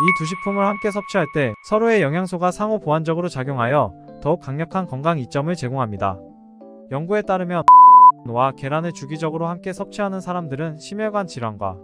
이 두 식품을 함께 섭취할 때 서로의 영양소가 상호 보완적으로 작용하여 더욱 강력한 건강 이점을 제공합니다. 연구에 따르면 와 계란을 주기적으로 함께 섭취하는 사람들은 심혈관 질환과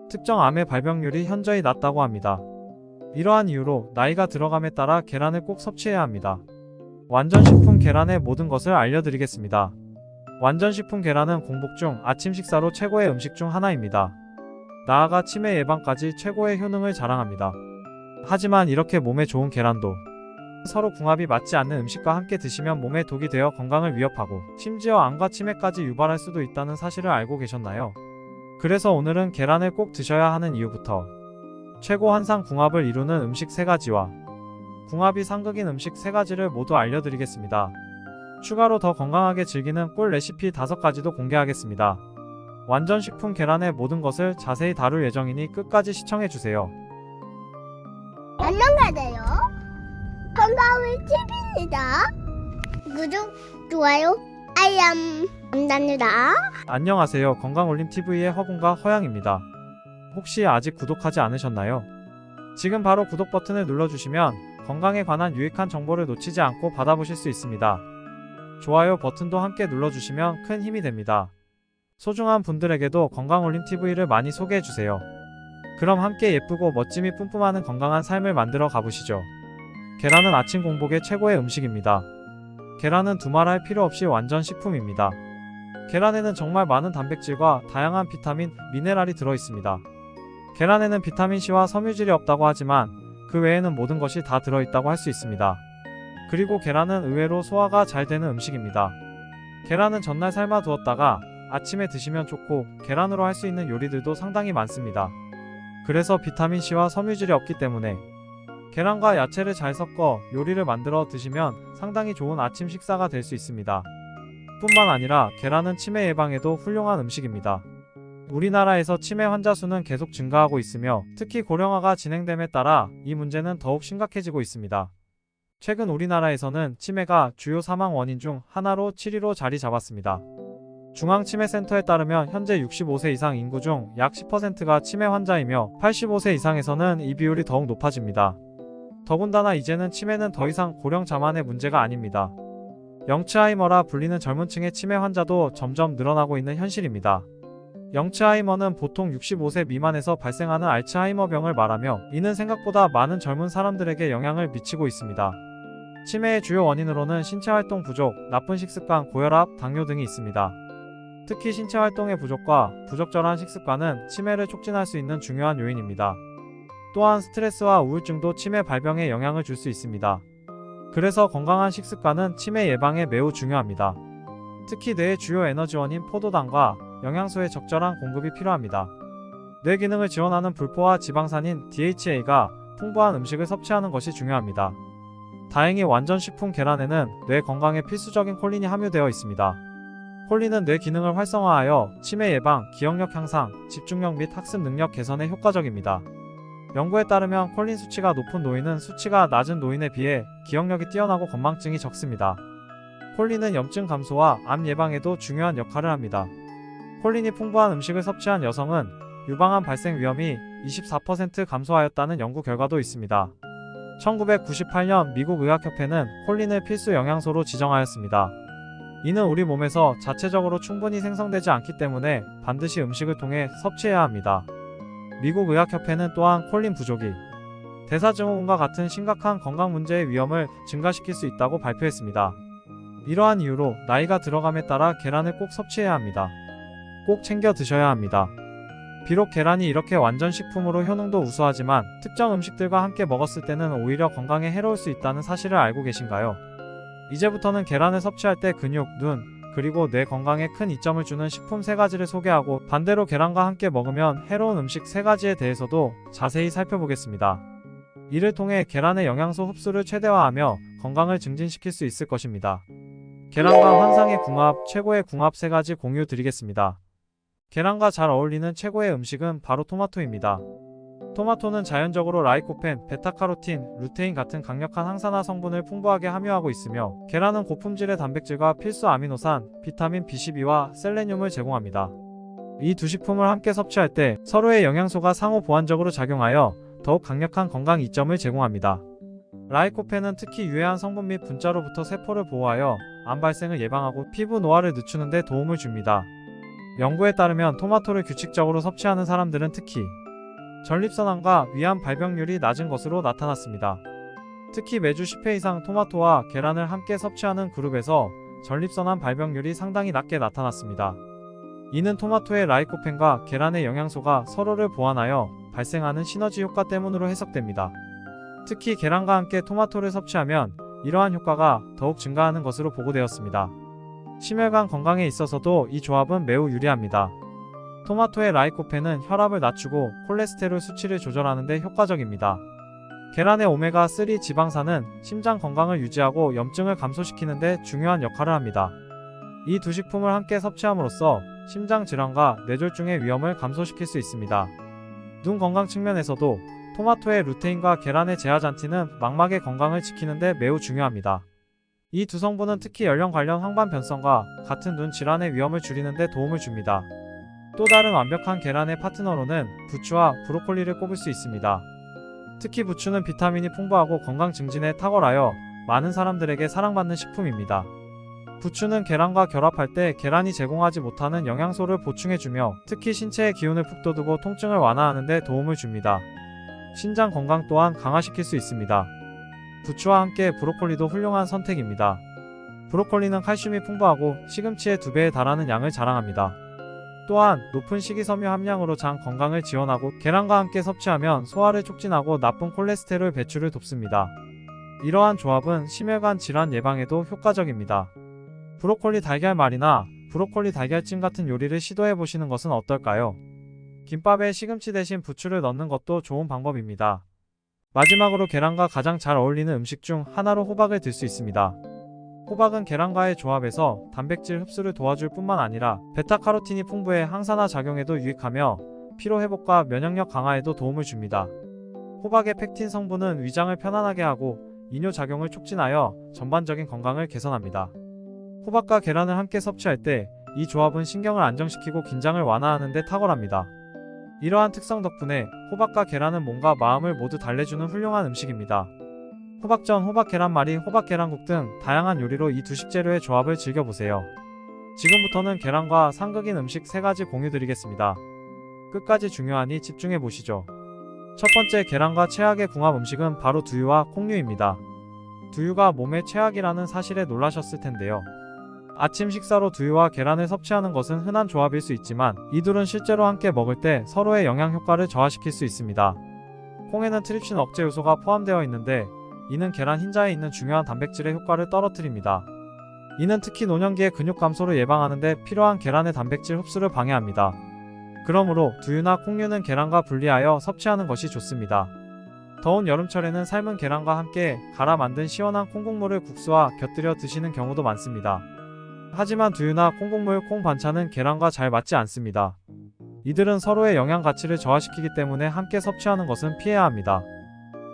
특정 암의 발병률이 현저히 낮다고 합니다. 이러한 이유로 나이가 들어감에 따라 계란을 꼭 섭취해야 합니다. 완전식품 계란의 모든 것을 알려드리겠습니다. 완전식품 계란은 공복 중 아침 식사로 최고의 음식 중 하나입니다. 나아가 치매 예방까지 최고의 효능을 자랑합니다. 하지만 이렇게 몸에 좋은 계란도 서로 궁합이 맞지 않는 음식과 함께 드시면 몸에 독이 되어 건강을 위협하고 심지어 암과 치매까지 유발할 수도 있다는 사실을 알고 계셨나요? 그래서 오늘은 계란을 꼭 드셔야 하는 이유부터 최고 환상 궁합을 이루는 음식 3가지와 궁합이 상극인 음식 3가지를 모두 알려드리겠습니다. 추가로 더 건강하게 즐기는 꿀 레시피 5가지도 공개하겠습니다. 완전식품 계란의 모든 것을 자세히 다룰 예정이니 끝까지 시청해주세요. 안녕하세요. 건강한 TV입니다. 구독, 좋아요, 알람 감사합니다. 안녕하세요. 건강올림TV의 허군과 허양입니다. 혹시 아직 구독하지 않으셨나요? 지금 바로 구독 버튼을 눌러주시면 건강에 관한 유익한 정보를 놓치지 않고 받아보실 수 있습니다. 좋아요 버튼도 함께 눌러주시면 큰 힘이 됩니다. 소중한 분들에게도 건강올림TV를 많이 소개해주세요. 그럼 함께 예쁘고 멋짐이 뿜뿜하는 건강한 삶을 만들어 가보시죠. 계란은 아침 공복의 최고의 음식입니다. 계란은 두말할 필요 없이 완전 식품입니다. 계란에는 정말 많은 단백질과 다양한 비타민, 미네랄이 들어있습니다. 계란에는 비타민C와 섬유질이 없다고 하지만 그 외에는 모든 것이 다 들어있다고 할 수 있습니다. 그리고 계란은 의외로 소화가 잘 되는 음식입니다. 계란은 전날 삶아 두었다가 아침에 드시면 좋고 계란으로 할 수 있는 요리들도 상당히 많습니다. 그래서 비타민C와 섬유질이 없기 때문에 계란과 야채를 잘 섞어 요리를 만들어 드시면 상당히 좋은 아침 식사가 될 수 있습니다. 뿐만 아니라 계란은 치매 예방에도 훌륭한 음식입니다. 우리나라에서 치매 환자 수는 계속 증가하고 있으며 특히 고령화가 진행됨에 따라 이 문제는 더욱 심각해지고 있습니다. 최근 우리나라에서는 치매가 주요 사망 원인 중 하나로 7위로 자리 잡았습니다. 중앙치매센터에 따르면 현재 65세 이상 인구 중 약 10%가 치매 환자이며 85세 이상에서는 이 비율이 더욱 높아집니다. 더군다나 이제는 치매는 더 이상 고령 자만의 문제가 아닙니다. 영츠하이머라 불리는 젊은 층의 치매 환자도 점점 늘어나고 있는 현실입니다. 영츠하이머는 보통 65세 미만에서 발생하는 알츠하이머병을 말하며 이는 생각보다 많은 젊은 사람들에게 영향을 미치고 있습니다. 치매의 주요 원인으로는 신체활동 부족, 나쁜 식습관, 고혈압, 당뇨 등이 있습니다. 특히 신체활동의 부족과 부적절한 식습관은 치매를 촉진할 수 있는 중요한 요인입니다. 또한 스트레스와 우울증도 치매 발병에 영향을 줄 수 있습니다. 그래서 건강한 식습관은 치매 예방에 매우 중요합니다. 특히 뇌의 주요 에너지원인 포도당과 영양소의 적절한 공급이 필요합니다. 뇌 기능을 지원하는 불포화 지방산인 DHA가 풍부한 음식을 섭취하는 것이 중요합니다. 다행히 완전식품 계란에는 뇌 건강에 필수적인 콜린이 함유되어 있습니다. 콜린은 뇌 기능을 활성화하여 치매 예방, 기억력 향상, 집중력 및 학습 능력 개선에 효과적입니다. 연구에 따르면 콜린 수치가 높은 노인은 수치가 낮은 노인에 비해 기억력이 뛰어나고 건망증이 적습니다. 콜린은 염증 감소와 암 예방에도 중요한 역할을 합니다. 콜린이 풍부한 음식을 섭취한 여성은 유방암 발생 위험이 24% 감소하였다는 연구 결과도 있습니다. 1998년 미국 의학협회는 콜린을 필수 영양소로 지정하였습니다. 이는 우리 몸에서 자체적으로 충분히 생성되지 않기 때문에 반드시 음식을 통해 섭취해야 합니다. 미국 의학협회는 또한 콜린 부족이 대사증후군과 같은 심각한 건강 문제의 위험을 증가시킬 수 있다고 발표했습니다. 이러한 이유로 나이가 들어감에 따라 계란을 꼭 섭취해야 합니다. 꼭 챙겨 드셔야 합니다. 비록 계란이 이렇게 완전식품으로 효능도 우수하지만 특정 음식들과 함께 먹었을 때는 오히려 건강에 해로울 수 있다는 사실을 알고 계신가요? 이제부터는 계란을 섭취할 때 근육, 눈, 그리고 뇌 건강에 큰 이점을 주는 식품 3가지를 소개하고 반대로 계란과 함께 먹으면 해로운 음식 3가지에 대해서도 자세히 살펴보겠습니다. 이를 통해 계란의 영양소 흡수를 최대화하며 건강을 증진시킬 수 있을 것입니다. 계란과 환상의 궁합, 최고의 궁합 3가지 공유 드리겠습니다. 계란과 잘 어울리는 최고의 음식은 바로 토마토입니다. 토마토는 자연적으로 라이코펜, 베타카로틴, 루테인 같은 강력한 항산화 성분을 풍부하게 함유하고 있으며 계란은 고품질의 단백질과 필수 아미노산, 비타민 B12와 셀레늄을 제공합니다. 이 두 식품을 함께 섭취할 때 서로의 영양소가 상호 보완적으로 작용하여 더욱 강력한 건강 이점을 제공합니다. 라이코펜은 특히 유해한 성분 및 분자로부터 세포를 보호하여 암 발생을 예방하고 피부 노화를 늦추는 데 도움을 줍니다. 연구에 따르면 토마토를 규칙적으로 섭취하는 사람들은 특히 전립선암과 위암 발병률이 낮은 것으로 나타났습니다. 특히 매주 10회 이상 토마토와 계란을 함께 섭취하는 그룹에서 전립선암 발병률이 상당히 낮게 나타났습니다. 이는 토마토의 라이코펜과 계란의 영양소가 서로를 보완하여 발생하는 시너지 효과 때문으로 해석됩니다. 특히 계란과 함께 토마토를 섭취하면 이러한 효과가 더욱 증가하는 것으로 보고되었습니다. 심혈관 건강에 있어서도 이 조합은 매우 유리합니다. 토마토의 라이코펜은 혈압을 낮추고 콜레스테롤 수치를 조절하는 데 효과적입니다. 계란의 오메가3 지방산은 심장 건강을 유지하고 염증을 감소시키는 데 중요한 역할을 합니다. 이 두 식품을 함께 섭취함으로써 심장 질환과 뇌졸중의 위험을 감소시킬 수 있습니다. 눈 건강 측면에서도 토마토의 루테인과 계란의 제아잔틴은 망막의 건강을 지키는 데 매우 중요합니다. 이 두 성분은 특히 연령 관련 황반 변성과 같은 눈 질환의 위험을 줄이는 데 도움을 줍니다. 또 다른 완벽한 계란의 파트너로는 부추와 브로콜리를 꼽을 수 있습니다. 특히 부추는 비타민이 풍부하고 건강 증진에 탁월하여 많은 사람들에게 사랑받는 식품입니다. 부추는 계란과 결합할 때 계란이 제공하지 못하는 영양소를 보충해주며 특히 신체의 기운을 북돋우고 통증을 완화하는 데 도움을 줍니다. 신장 건강 또한 강화시킬 수 있습니다. 부추와 함께 브로콜리도 훌륭한 선택입니다. 브로콜리는 칼슘이 풍부하고 시금치의 2배에 달하는 양을 자랑합니다. 또한 높은 식이섬유 함량으로 장 건강을 지원하고 계란과 함께 섭취하면 소화를 촉진하고 나쁜 콜레스테롤 배출을 돕습니다. 이러한 조합은 심혈관 질환 예방에도 효과적입니다. 브로콜리 달걀말이나 브로콜리 달걀찜 같은 요리를 시도해 보시는 것은 어떨까요? 김밥에 시금치 대신 부추를 넣는 것도 좋은 방법입니다. 마지막으로 계란과 가장 잘 어울리는 음식 중 하나로 호박을 들 수 있습니다. 호박은 계란과의 조합에서 단백질 흡수를 도와줄 뿐만 아니라 베타카로틴이 풍부해 항산화 작용에도 유익하며 피로회복과 면역력 강화에도 도움을 줍니다. 호박의 펙틴 성분은 위장을 편안하게 하고 이뇨작용을 촉진하여 전반적인 건강을 개선합니다. 호박과 계란을 함께 섭취할 때 이 조합은 신경을 안정시키고 긴장을 완화하는 데 탁월합니다. 이러한 특성 덕분에 호박과 계란은 몸과 마음을 모두 달래주는 훌륭한 음식입니다. 호박전, 호박계란말이, 호박계란국 등 다양한 요리로 이 두 식재료의 조합을 즐겨보세요. 지금부터는 계란과 상극인 음식 3가지 공유드리겠습니다. 끝까지 중요하니 집중해보시죠. 첫 번째 계란과 최악의 궁합 음식은 바로 두유와 콩류입니다. 두유가 몸에 최악이라는 사실에 놀라셨을 텐데요. 아침 식사로 두유와 계란을 섭취하는 것은 흔한 조합일 수 있지만 이 둘은 실제로 함께 먹을 때 서로의 영양 효과를 저하시킬 수 있습니다. 콩에는 트립신 억제 요소가 포함되어 있는데 이는 계란 흰자에 있는 중요한 단백질의 효과를 떨어뜨립니다. 이는 특히 노년기의 근육 감소를 예방하는 데 필요한 계란의 단백질 흡수를 방해합니다. 그러므로 두유나 콩류는 계란과 분리하여 섭취하는 것이 좋습니다. 더운 여름철에는 삶은 계란과 함께 갈아 만든 시원한 콩국물을 국수와 곁들여 드시는 경우도 많습니다. 하지만 두유나 콩국물, 콩 반찬은 계란과 잘 맞지 않습니다. 이들은 서로의 영양 가치를 저하시키기 때문에 함께 섭취하는 것은 피해야 합니다.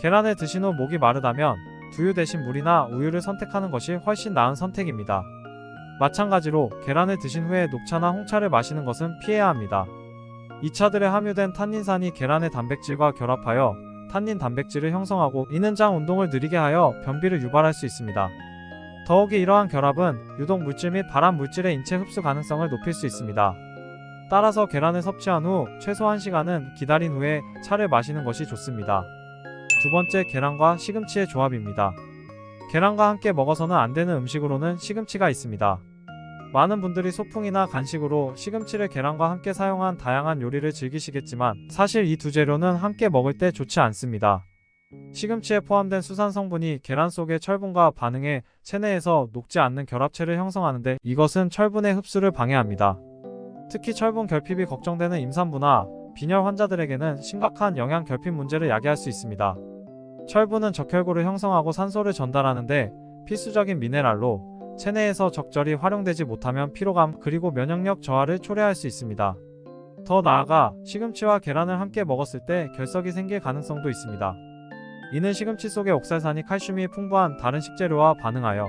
계란을 드신 후 목이 마르다면 두유 대신 물이나 우유를 선택하는 것이 훨씬 나은 선택입니다. 마찬가지로 계란을 드신 후에 녹차나 홍차를 마시는 것은 피해야 합니다. 이 차들에 함유된 탄닌산이 계란의 단백질과 결합하여 탄닌 단백질을 형성하고 이는 장 운동을 느리게 하여 변비를 유발할 수 있습니다. 더욱이 이러한 결합은 유독 물질 및 발암 물질의 인체 흡수 가능성을 높일 수 있습니다. 따라서 계란을 섭취한 후 최소 1시간은 기다린 후에 차를 마시는 것이 좋습니다. 두 번째, 계란과 시금치의 조합입니다. 계란과 함께 먹어서는 안 되는 음식으로는 시금치가 있습니다. 많은 분들이 소풍이나 간식으로 시금치를 계란과 함께 사용한 다양한 요리를 즐기시겠지만 사실 이 두 재료는 함께 먹을 때 좋지 않습니다. 시금치에 포함된 수산 성분이 계란 속의 철분과 반응해 체내에서 녹지 않는 결합체를 형성하는데 이것은 철분의 흡수를 방해합니다. 특히 철분 결핍이 걱정되는 임산부나 빈혈 환자들에게는 심각한 영양 결핍 문제를 야기할 수 있습니다. 철분은 적혈구를 형성하고 산소를 전달하는데 필수적인 미네랄로 체내에서 적절히 활용되지 못하면 피로감 그리고 면역력 저하를 초래할 수 있습니다. 더 나아가 시금치와 계란을 함께 먹었을 때 결석이 생길 가능성도 있습니다. 이는 시금치 속의 옥살산이 칼슘이 풍부한 다른 식재료와 반응하여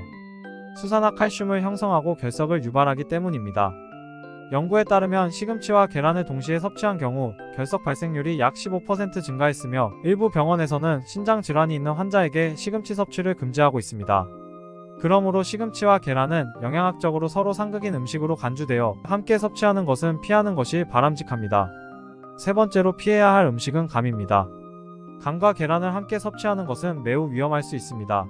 수산화 칼슘을 형성하고 결석을 유발하기 때문입니다. 연구에 따르면 시금치와 계란을 동시에 섭취한 경우 결석 발생률이 약 15% 증가했으며 일부 병원에서는 신장 질환이 있는 환자에게 시금치 섭취를 금지하고 있습니다. 그러므로 시금치와 계란은 영양학적으로 서로 상극인 음식으로 간주되어 함께 섭취하는 것은 피하는 것이 바람직합니다. 세 번째로 피해야 할 음식은 감입니다. 감과 계란을 함께 섭취하는 것은 매우 위험할 수 있습니다.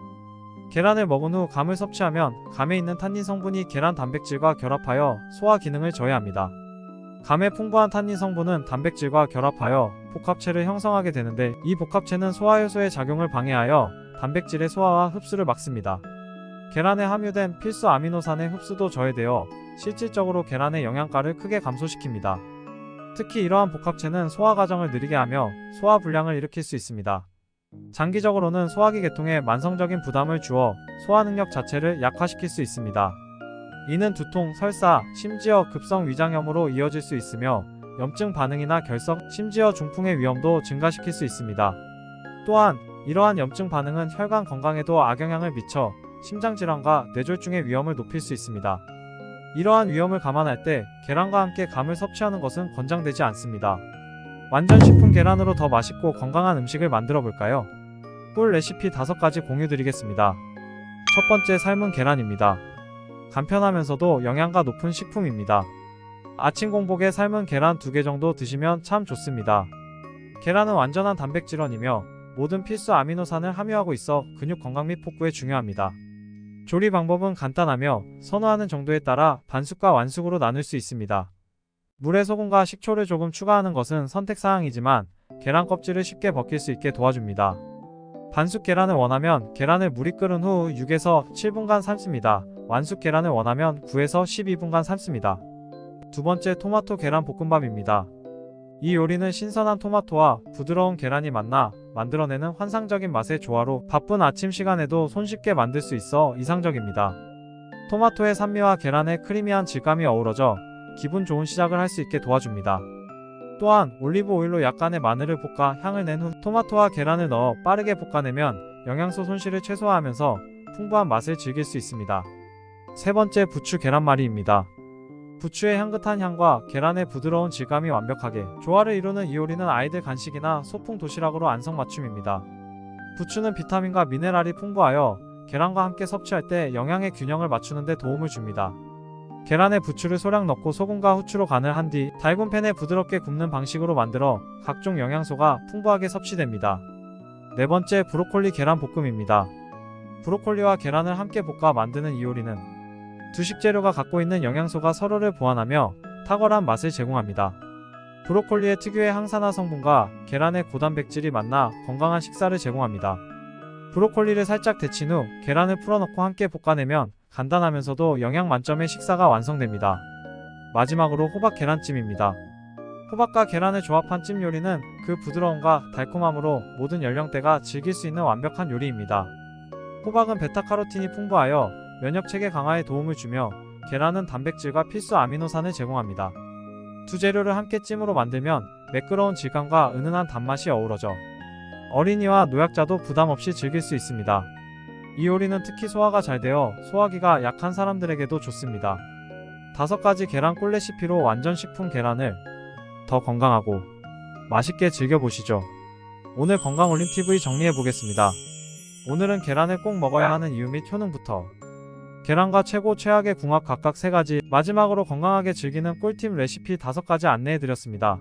계란을 먹은 후 감을 섭취하면 감에 있는 탄닌 성분이 계란 단백질과 결합하여 소화 기능을 저해합니다. 감의 풍부한 탄닌 성분은 단백질과 결합하여 복합체를 형성하게 되는데 이 복합체는 소화효소의 작용을 방해하여 단백질의 소화와 흡수를 막습니다. 계란에 함유된 필수 아미노산의 흡수도 저해되어 실질적으로 계란의 영양가를 크게 감소시킵니다. 특히 이러한 복합체는 소화 과정을 느리게 하며 소화 불량을 일으킬 수 있습니다. 장기적으로는 소화기 계통에 만성적인 부담을 주어 소화 능력 자체를 약화시킬 수 있습니다. 이는 두통, 설사, 심지어 급성 위장염으로 이어질 수 있으며 염증 반응이나 결석, 심지어 중풍의 위험도 증가시킬 수 있습니다. 또한 이러한 염증 반응은 혈관 건강에도 악영향을 미쳐 심장질환과 뇌졸중의 위험을 높일 수 있습니다. 이러한 위험을 감안할 때 계란과 함께 감을 섭취하는 것은 권장되지 않습니다. 완전식품 계란으로 더 맛있고 건강한 음식을 만들어 볼까요? 꿀 레시피 5가지 공유드리겠습니다. 첫 번째, 삶은 계란입니다. 간편하면서도 영양가 높은 식품입니다. 아침 공복에 삶은 계란 2개 정도 드시면 참 좋습니다. 계란은 완전한 단백질원이며 모든 필수 아미노산을 함유하고 있어 근육 건강 및 복부에 중요합니다. 조리 방법은 간단하며 선호하는 정도에 따라 반숙과 완숙으로 나눌 수 있습니다. 물에 소금과 식초를 조금 추가하는 것은 선택사항이지만 계란 껍질을 쉽게 벗길 수 있게 도와줍니다. 반숙 계란을 원하면 계란을 물이 끓은 후 6에서 7분간 삶습니다. 완숙 계란을 원하면 9에서 12분간 삶습니다. 두 번째, 토마토 계란 볶음밥입니다. 이 요리는 신선한 토마토와 부드러운 계란이 만나 만들어내는 환상적인 맛의 조화로 바쁜 아침 시간에도 손쉽게 만들 수 있어 이상적입니다. 토마토의 산미와 계란의 크리미한 질감이 어우러져 기분 좋은 시작을 할 수 있게 도와줍니다. 또한 올리브 오일로 약간의 마늘을 볶아 향을 낸 후 토마토와 계란을 넣어 빠르게 볶아내면 영양소 손실을 최소화하면서 풍부한 맛을 즐길 수 있습니다. 세 번째, 부추 계란말이입니다. 부추의 향긋한 향과 계란의 부드러운 질감이 완벽하게 조화를 이루는 이 요리는 아이들 간식이나 소풍 도시락으로 안성맞춤입니다. 부추는 비타민과 미네랄이 풍부하여 계란과 함께 섭취할 때 영양의 균형을 맞추는 데 도움을 줍니다. 계란에 부추를 소량 넣고 소금과 후추로 간을 한 뒤 달군 팬에 부드럽게 굽는 방식으로 만들어 각종 영양소가 풍부하게 섭취됩니다. 네 번째, 브로콜리 계란 볶음입니다. 브로콜리와 계란을 함께 볶아 만드는 이 요리는 두 식재료가 갖고 있는 영양소가 서로를 보완하며 탁월한 맛을 제공합니다. 브로콜리의 특유의 항산화 성분과 계란의 고단백질이 만나 건강한 식사를 제공합니다. 브로콜리를 살짝 데친 후 계란을 풀어넣고 함께 볶아내면 간단하면서도 영양 만점의 식사가 완성됩니다. 마지막으로 호박 계란찜입니다. 호박과 계란을 조합한 찜 요리는 그 부드러움과 달콤함으로 모든 연령대가 즐길 수 있는 완벽한 요리입니다. 호박은 베타카로틴이 풍부하여 면역체계 강화에 도움을 주며 계란은 단백질과 필수 아미노산을 제공합니다. 두 재료를 함께 찜으로 만들면 매끄러운 질감과 은은한 단맛이 어우러져 어린이와 노약자도 부담 없이 즐길 수 있습니다. 이 요리는 특히 소화가 잘 되어 소화기가 약한 사람들에게도 좋습니다. 5가지 계란 꿀 레시피로 완전식품 계란을 더 건강하고 맛있게 즐겨보시죠. 오늘 건강올림TV 정리해보겠습니다. 오늘은 계란을 꼭 먹어야 하는 이유 및 효능부터 계란과 최고 최악의 궁합 각각 3가지, 마지막으로 건강하게 즐기는 꿀팁 레시피 5가지 안내해드렸습니다.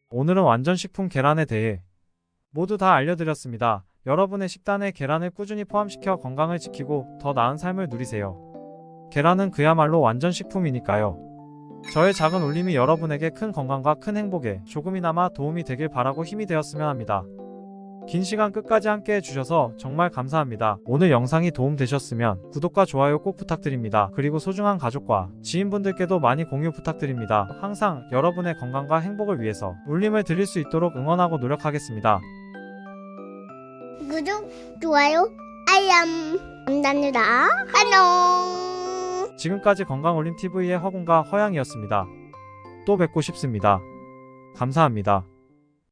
오늘은 완전식품 계란에 대해 모두 다 알려드렸습니다. 여러분의 식단에 계란을 꾸준히 포함시켜 건강을 지키고 더 나은 삶을 누리세요. 계란은 그야말로 완전식품이니까요. 저의 작은 울림이 여러분에게 큰 건강과 큰 행복에 조금이나마 도움이 되길 바라고 힘이 되었으면 합니다. 긴 시간 끝까지 함께 해주셔서 정말 감사합니다. 오늘 영상이 도움되셨으면 구독과 좋아요 꼭 부탁드립니다. 그리고 소중한 가족과 지인분들께도 많이 공유 부탁드립니다. 항상 여러분의 건강과 행복을 위해서 울림을 드릴 수 있도록 응원하고 노력하겠습니다. 구독, 좋아요, 알람 감사합니다. 안녕. 지금까지 건강올림TV의 허군과 허양이었습니다. 또 뵙고 싶습니다. 감사합니다.